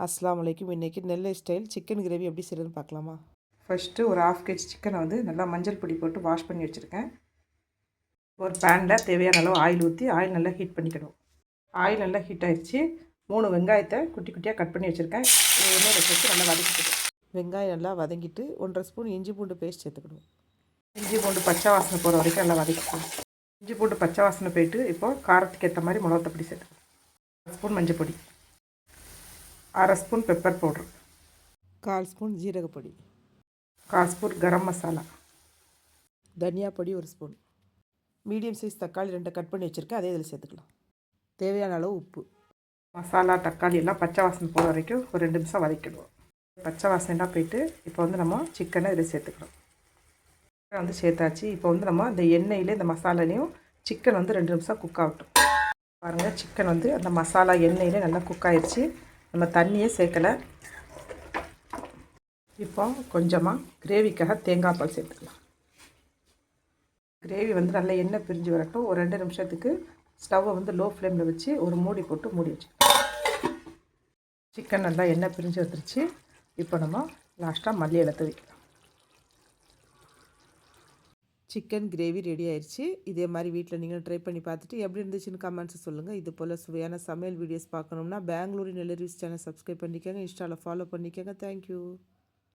அஸ்ஸலாமு அலைக்கும். இன்றைக்கி நெல்லை ஸ்டைல் சிக்கன் கிரேவி எப்படி செய்கிறதுன்னு பார்க்கலாமா? ஃபஸ்ட்டு ஒரு 1/2 kg சிக்கனை வந்து நல்லா மஞ்சள் பொடி போட்டு வாஷ் பண்ணி வச்சுருக்கேன். ஒரு பேனில் தேவையான அளவு ஆயில் ஊற்றி ஆயில் நல்லா ஹீட் பண்ணிக்கணும். ஆயில் நல்லா ஹீட் ஆகிடுச்சு. 3 வெங்காயத்தை குட்டி குட்டியாக கட் பண்ணி வச்சுருக்கேன். எண்ணெயில் வச்சு நல்லா வதக்கிக்கணும். வெங்காயம் நல்லா வதங்கிட்டு 1/2 ஸ்பூன் இஞ்சி பூண்டு பேஸ்ட் சேர்த்துக்கணும். இஞ்சி பூண்டு பச்சை வாசனை போகிற வரைக்கும் நல்லா வதக்கிக்கணும். இஞ்சி பூண்டு பச்சை வாசனை போயிட்டு இப்போது காரத்துக்கு ஏற்ற மாதிரி மிளகாத்தப்பொடி சேர்த்துக்கணும். 1 ஸ்பூன் மஞ்சள் பொடி, 1/2 ஸ்பூன் பெப்பர் பவுட்ரு, 1/4 ஸ்பூன் ஜீரகப்பொடி, 1/4 ஸ்பூன் கரம் மசாலா, தனியா பொடி 1 ஸ்பூன், மீடியம் சைஸ் தக்காளி 2 கட் பண்ணி வச்சுருக்கேன், அதே இதில் சேர்த்துக்கலாம். தேவையான அளவு உப்பு. மசாலா தக்காளி எல்லாம் பச்சை வாசனை போகிற வரைக்கும் ஒரு 2 நிமிஷம் வதக்கிடுவோம். பச்சை வாசனைலாம் போயிட்டு இப்போ வந்து நம்ம சிக்கனை இதில் சேர்த்துக்கிறோம். சிக்கனை வந்து சேர்த்தாச்சு. இப்போ வந்து நம்ம இந்த எண்ணெயில் இந்த மசாலாலையும் சிக்கன் வந்து 2 நிமிஷம் குக் ஆகட்டும். பாருங்கள், சிக்கன் வந்து அந்த மசாலா எண்ணெயிலே நல்லா குக் ஆகிடுச்சு. நம்ம தண்ணியே சேர்க்கலை. இப்போ கொஞ்சமாக கிரேவிக்காக தேங்காய் பால் சேர்த்துக்கலாம். கிரேவி வந்து நல்லா எண்ணெய் பிரிஞ்சு வரட்டும். ஒரு 2 நிமிஷத்துக்கு ஸ்டவ்வை வந்து லோ ஃப்ளேமில் வச்சு ஒரு மூடி போட்டு மூடி வச்சுக்கலாம். சிக்கன் நல்லா எண்ணெய் பிரிஞ்சு வந்துருச்சு. இப்போ நம்ம லாஸ்ட்டாக மல்லி இலை தூவிக்கலாம். சிக்கன் கிரேவி ரெடி ஆயிடுச்சு. இதே மாதிரி வீட்டில் நீங்களும் ட்ரை பண்ணி பார்த்துட்டு எப்படி இருந்துச்சுன்னு கமெண்ட்ஸ் சொல்லுங்கள். இது போல் சுவையான சமையல் வீடியோஸ் பார்க்கணும்னா பெங்களூரு நெல்லரிஸ் சேனல் சப்ஸ்கிரைப் பண்ணிக்கோங்க. இன்ஸ்டாவில் ஃபாலோ பண்ணிக்கோங்க. தேங்க்யூ.